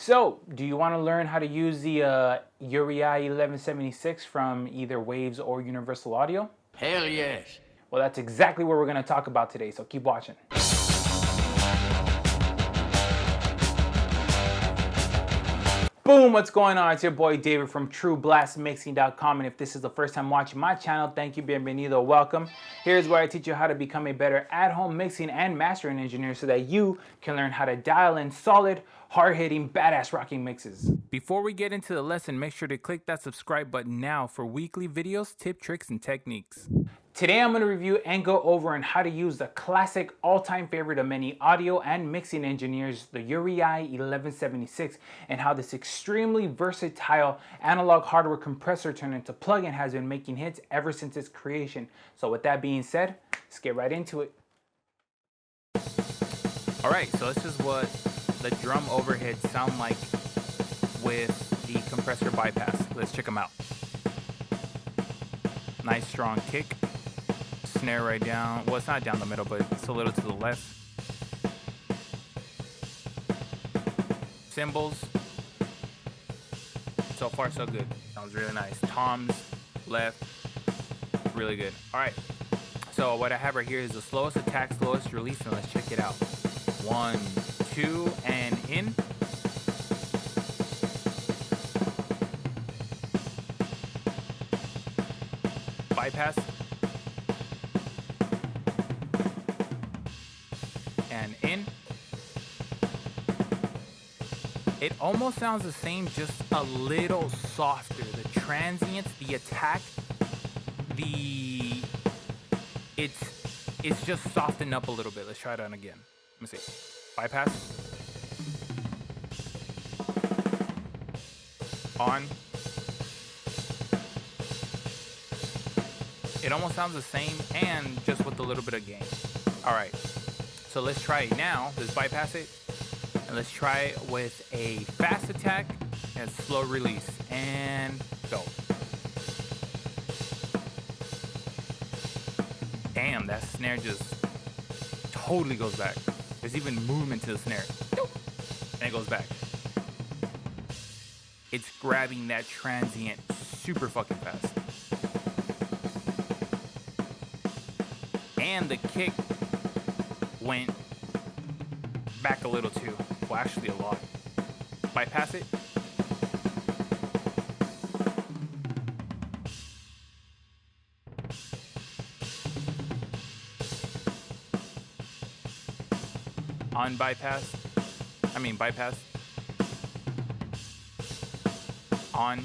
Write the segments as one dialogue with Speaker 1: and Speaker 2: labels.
Speaker 1: So, do you want to learn how to use the UREI 1176 from either Waves or Universal Audio?
Speaker 2: Hell yes.
Speaker 1: Well, that's exactly what we're going to talk about today, so keep watching. Boom, what's going on? It's your boy David from TrueBlastMixing.com, and if this is the first time watching my channel, thank you, bienvenido, welcome. Here's where I teach you how to become a better at-home mixing and mastering engineer so that you can learn how to dial in solid, hard-hitting, badass rocking mixes. Before we get into the lesson, make sure to click that subscribe button now for weekly videos, tip, tricks, and techniques. Today I'm going to review and go over on how to use the classic all-time favorite of many audio and mixing engineers, the UREI 1176, and how this extremely versatile analog hardware compressor turned into plugin has been making hits ever since its creation. So with that being said, let's get right into it. Alright, so this is what the drum overheads sound like with the compressor bypass. Let's check them out. Nice strong kick. Snare right down, well, it's not down the middle, but it's a little to the left. Cymbals, so far so good. Sounds really nice. Toms, left, really good. All right, so what I have right here is the slowest attack, slowest release, and let's check it out. 1, 2, and in. Bypass. And in. It almost sounds the same, just a little softer. The transients, the attack, it's just softened up a little bit. Let's try it on again. Let me see. Bypass. On. It almost sounds the same, and just with a little bit of gain. All right. So let's try it now. Let's bypass it. And let's try it with a fast attack and slow release. And go. Damn, that snare just totally goes back. There's even movement to the snare. And it goes back. It's grabbing that transient super fucking fast. And the kick went back a little too. Well, actually a lot. Bypass it. On bypass. Bypass. On.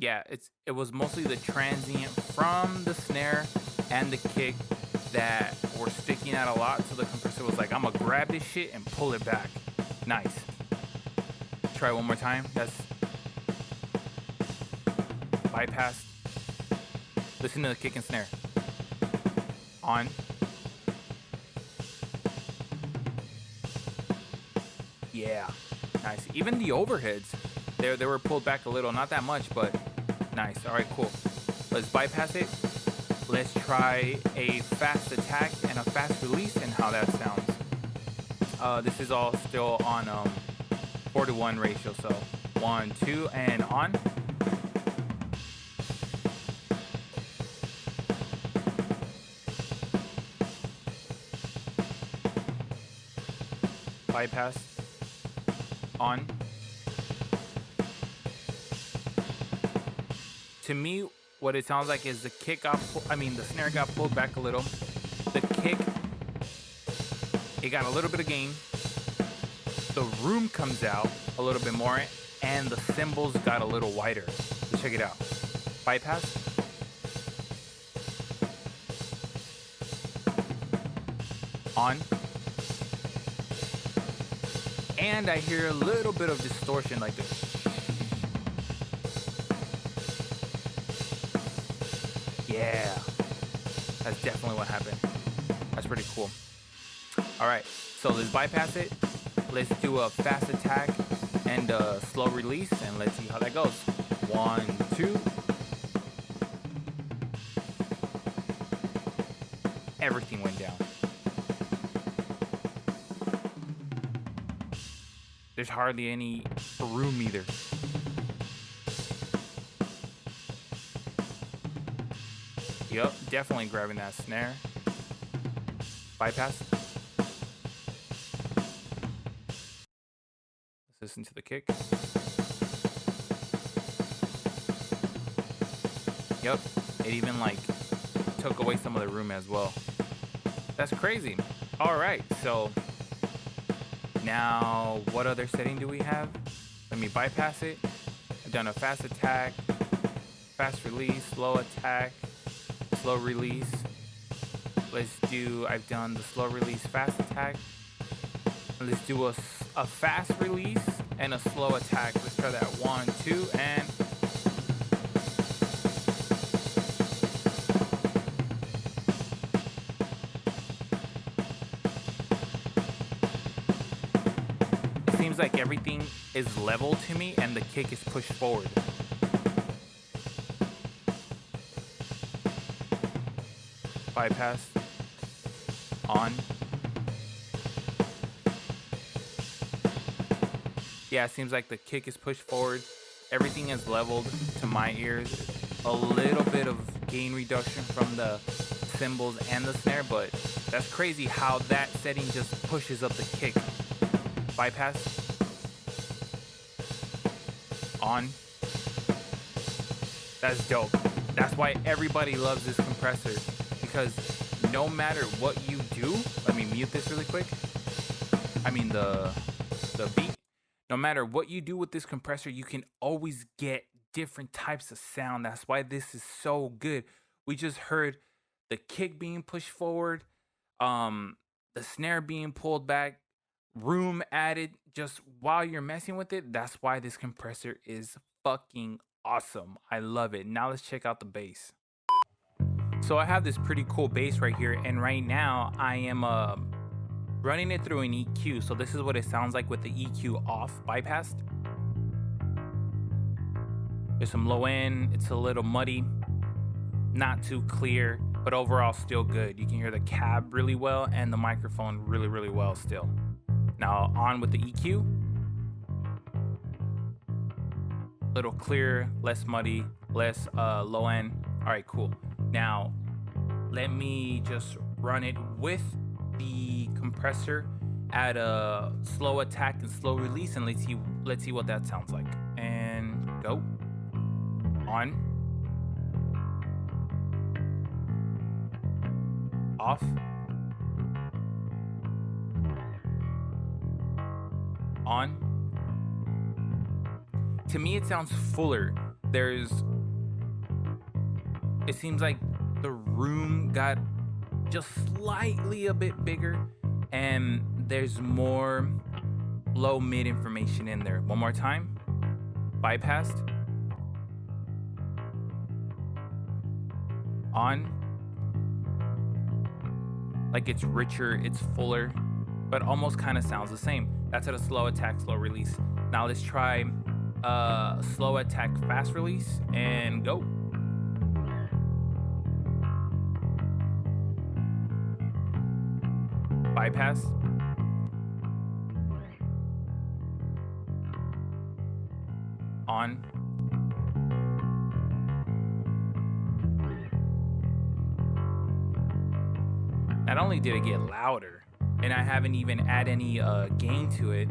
Speaker 1: Yeah, it was mostly the transient from the snare and the kick that were sticking out a lot, so the compressor was like, I'm gonna grab this shit and pull it back. Nice. Try one more time. That's bypass. Listen to the kick and snare. On. Yeah. Nice. Even the overheads, they were pulled back a little, not that much, but nice. All right, cool. Let's bypass it. Let's try a fast attack and a fast release and how that sounds. This is all still on 4-to-1 ratio, so 1, 2, and on. Bypass. On. To me, what it sounds like is the kick got, the snare got pulled back a little. The kick, it got a little bit of gain. The room comes out a little bit more, and the cymbals got a little wider. Let's check it out. Bypass. On. And I hear a little bit of distortion like this. Yeah, that's definitely what happened. That's pretty cool. All right, so let's bypass it. Let's do a fast attack and a slow release, and let's see how that goes. 1, 2. Everything went down. There's hardly any room either. Yep, definitely grabbing that snare. Bypass. Let's listen to the kick. Yep, it even like took away some of the room as well. That's crazy. All right, so now what other setting do we have? Let me bypass it. I've done a fast attack, fast release, slow attack, slow release. I've done the slow release, fast attack. Let's do a fast release and a slow attack. Let's try that 1, 2, and it seems like everything is level to me and the kick is pushed forward. Bypass. On. Yeah, it seems like the kick is pushed forward. Everything is leveled to my ears. A little bit of gain reduction from the cymbals and the snare, but that's crazy how that setting just pushes up the kick. Bypass. On. That's dope. That's why everybody loves this compressor, because no matter what you do, let me mute this really quick. I mean the beat. No matter what you do with this compressor, you can always get different types of sound. That's why this is so good. We just heard the kick being pushed forward, the snare being pulled back, room added just while you're messing with it. That's why this compressor is fucking awesome. I love it. Now let's check out the bass. So I have this pretty cool bass right here, and right now I am running it through an EQ. So this is what it sounds like with the EQ off, bypassed. There's some low end, it's a little muddy, not too clear, but overall still good. You can hear the cab really well and the microphone really, really well still. Now on with the EQ. Little clear, less muddy, less low end. All right, cool. Now, let me just run it with the compressor at a slow attack and slow release, and let's see what that sounds like. And go. On. Off. On. To me, it sounds fuller. It seems like the room got just slightly a bit bigger, and there's more low mid information in there. One more time. Bypassed. On. Like it's richer, it's fuller, but almost kind of sounds the same. That's at a slow attack, slow release. Now let's try slow attack, fast release, and go. Bypass. On. Not only did it get louder, and I haven't even add any gain to it,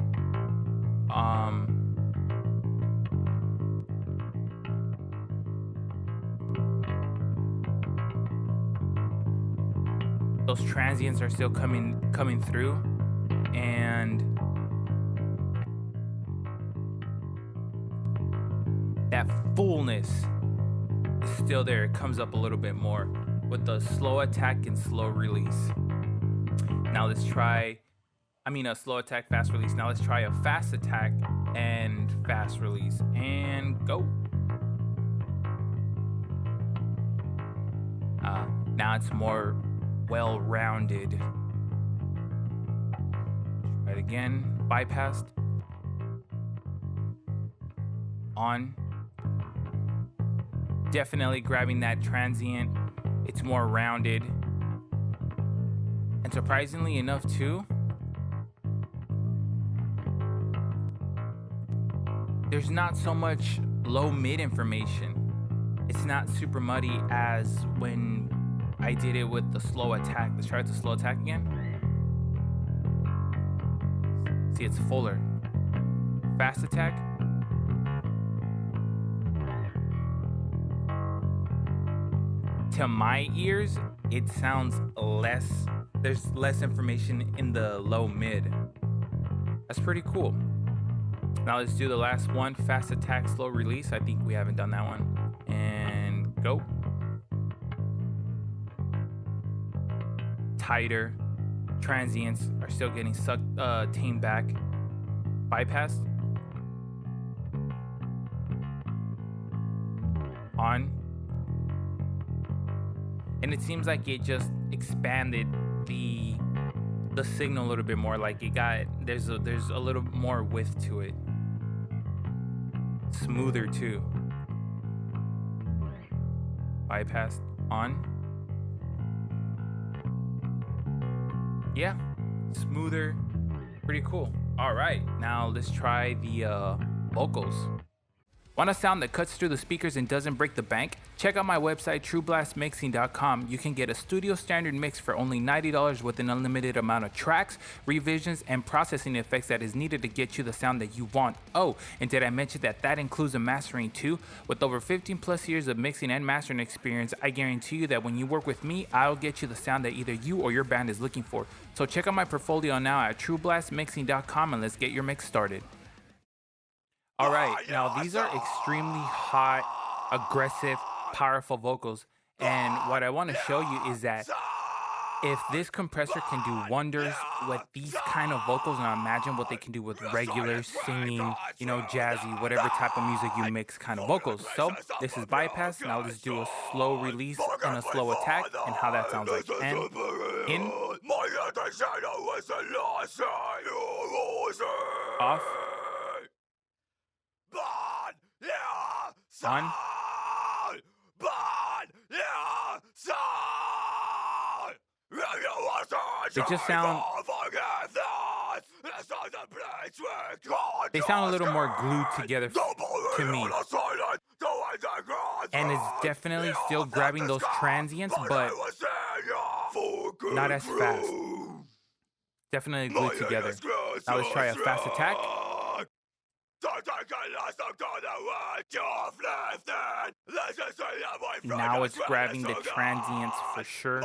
Speaker 1: those transients are still coming through, and that fullness is still there. It comes up a little bit more with the slow attack and slow release. Now let's try, a slow attack, fast release. Now let's try a fast attack and fast release, and go. Now it's more well-rounded. Try it again. Bypassed. On. Definitely grabbing that transient. It's more rounded. And surprisingly enough too, there's not so much low mid information. It's not super muddy as when I did it with the slow attack. Let's try the slow attack again. See, it's fuller. Fast attack. To my ears, it sounds less. There's less information in the low mid. That's pretty cool. Now let's do the last one, fast attack, slow release. I think we haven't done that one. And go. Tighter. Transients are still getting sucked, tamed back. Bypassed. On. And it seems like it just expanded the signal a little bit more. Like it got, there's a little more width to it. Smoother too. Bypassed. On. Yeah, smoother, pretty cool. All right, now let's try the vocals. Want a sound that cuts through the speakers and doesn't break the bank? Check out my website, trueblastmixing.com. You can get a studio standard mix for only $90 with an unlimited amount of tracks, revisions, and processing effects that is needed to get you the sound that you want. Oh, and did I mention that includes a mastering too? With over 15 plus years of mixing and mastering experience, I guarantee you that when you work with me, I'll get you the sound that either you or your band is looking for. So check out my portfolio now at trueblastmixing.com and let's get your mix started. All right, now these are extremely hot, aggressive, powerful vocals. And what I want to show you is that if this compressor can do wonders with these kind of vocals, now imagine what they can do with regular singing, you know, jazzy, whatever type of music you mix kind of vocals. So this is bypass. Now let's do a slow release and a slow attack and how that sounds like. And in, off, on, they sound a little more glued together to me. And it's definitely still grabbing those transients, but not as fast. Definitely glued together. Now let's try a fast attack. Now it's grabbing the transients for sure.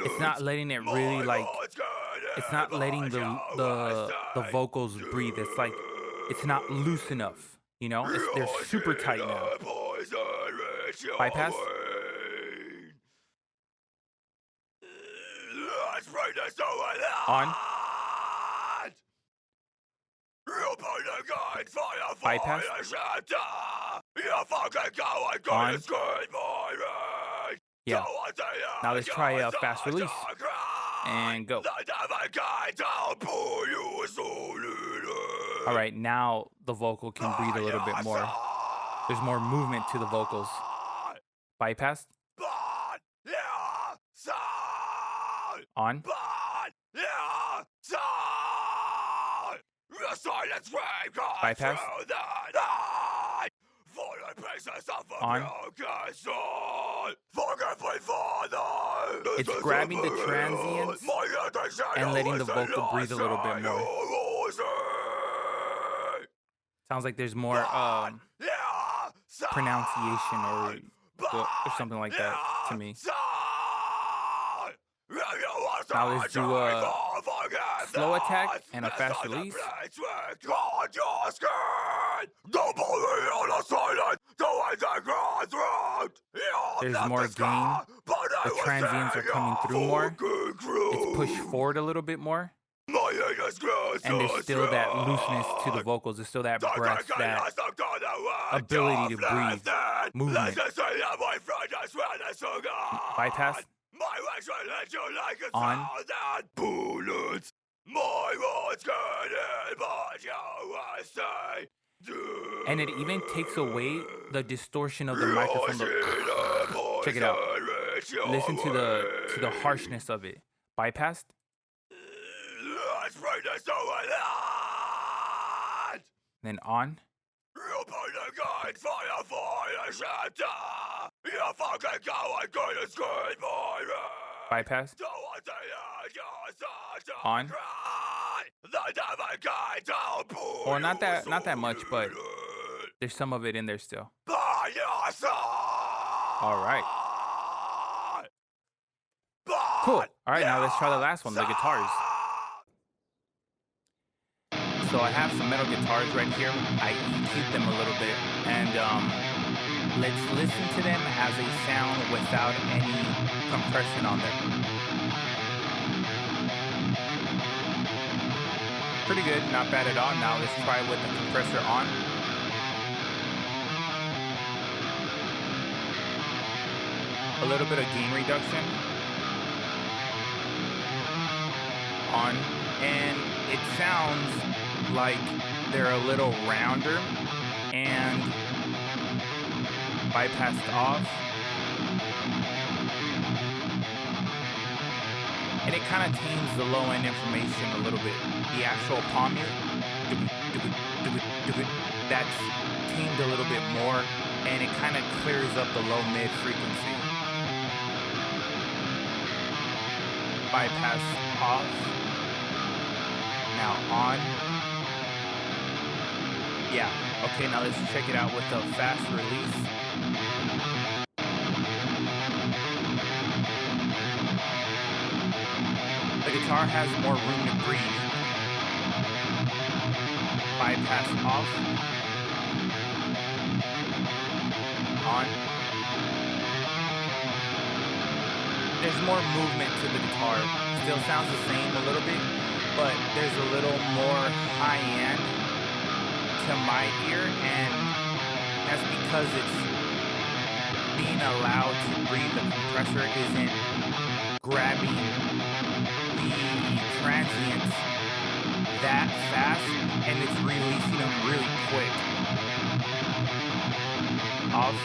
Speaker 1: It's not letting it really like, it's not letting the vocals breathe. It's like, it's not loose enough, you know? They're super tight now. Bypass. On. Bypass. On. Yeah. Now let's try a fast release. And go. All right, now the vocal can breathe a little bit more. There's more movement to the vocals. Bypass. On. Bypass. On. It's grabbing the transients and letting the vocal breathe a little bit more. Sounds like there's more pronunciation or something like that to me. Now let's do a slow attack and a fast release. There's more gain. The transients are coming through more. It's pushed forward a little bit more. And there's still that looseness to the vocals. There's still that breath, that ability to breathe, movement. Bypass. On. And it even takes away the distortion of the microphone. Check it out. Listen to the harshness of it. Bypassed. then on. Bypass. On. Well, not that much, but there's some of it in there still. All right. Cool. All right, now let's try the last one, the guitars. So I have some metal guitars right here. I EQ'd them a little bit, and let's listen to them as they sound without any compression on them. Pretty good, not bad at all. Now let's try with the compressor on. A little bit of gain reduction. On, and it sounds like they're a little rounder, and bypassed off, and it kind of tames the low end information a little bit. The actual palm mute, that's tamed a little bit more, and it kind of clears up the low mid frequency. Bypass off. Now on. Yeah. Okay, now let's check it out with the fast release. The guitar has more room to breathe. Bypass off. On. There's more movement to the guitar. Still sounds the same a little bit, but there's a little more high end to my ear, and that's because it's being allowed to breathe. The compressor isn't grabbing the transients that fast, and it's releasing them really quick. Off.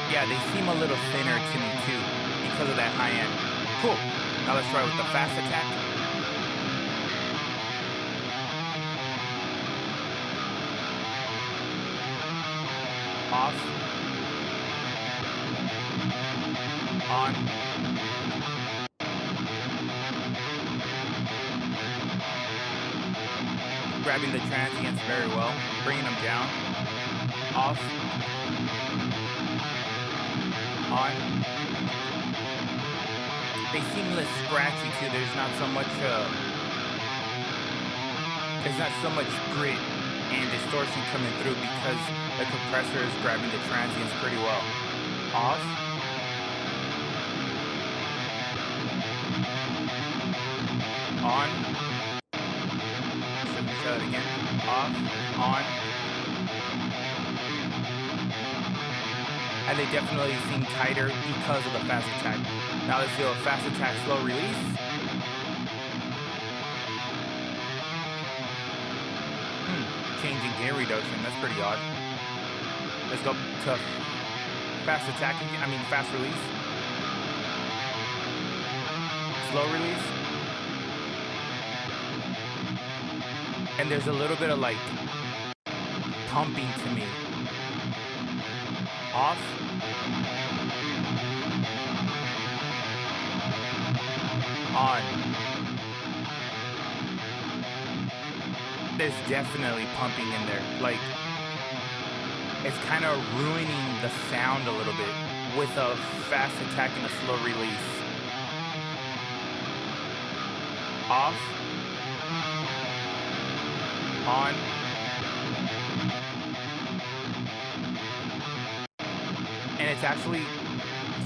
Speaker 1: Yeah, they seem a little thinner to me too because of that high end. Cool. Now let's try with the fast attack. Off. On. Grabbing the transients very well, bringing them down. Off. On. They seem less scratchy too. There's not so much grit and distortion coming through because the compressor is grabbing the transients pretty well. Off. On. Let me try it again. Off. On. And they definitely seem tighter because of the fast attack. Now let's do a fast attack slow release. Changing gain reduction, that's pretty odd. Let's go to fast attack, fast release. Slow release. And there's a little bit of like pumping to me. Off. On. There's definitely pumping in there. Like, it's kind of ruining the sound a little bit with a fast attack and a slow release. Off. On. And it's actually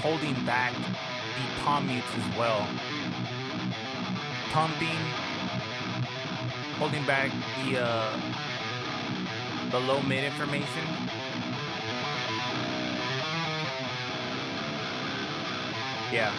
Speaker 1: holding back the palm mutes as well. Pumping, holding back the low mid information. Yeah.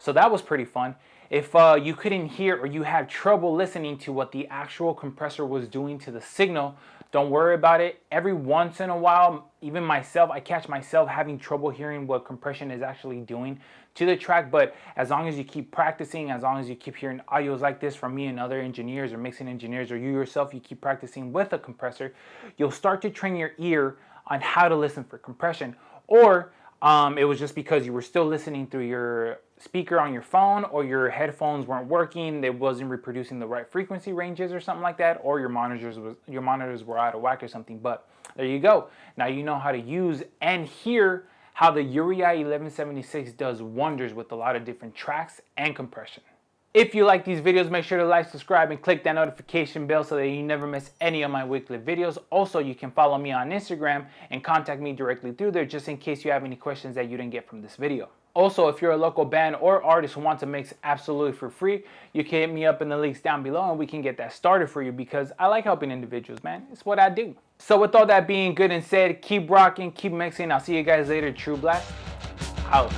Speaker 1: So that was pretty fun. If you couldn't hear or you had trouble listening to what the actual compressor was doing to the signal, don't worry about it. Every once in a while, even myself, I catch myself having trouble hearing what compression is actually doing to the track. But as long as you keep practicing, as long as you keep hearing audios like this from me and other engineers or mixing engineers, or you yourself, you keep practicing with a compressor, you'll start to train your ear on how to listen for compression. Or it was just because you were still listening through your speaker on your phone, or your headphones weren't working, they wasn't reproducing the right frequency ranges or something like that, or your monitors were out of whack or something. But there you go. Now you know how to use and hear how the UREI 1176 does wonders with a lot of different tracks and compression. If you like these videos, make sure to like, subscribe, and click that notification bell so that you never miss any of my weekly videos. Also, you can follow me on Instagram and contact me directly through there just in case you have any questions that you didn't get from this video. Also, if you're a local band or artist who wants to mix absolutely for free, you can hit me up in the links down below and we can get that started for you, because I like helping individuals, man. It's what I do. So with all that being good and said, keep rocking, keep mixing. I'll see you guys later. True Blast out.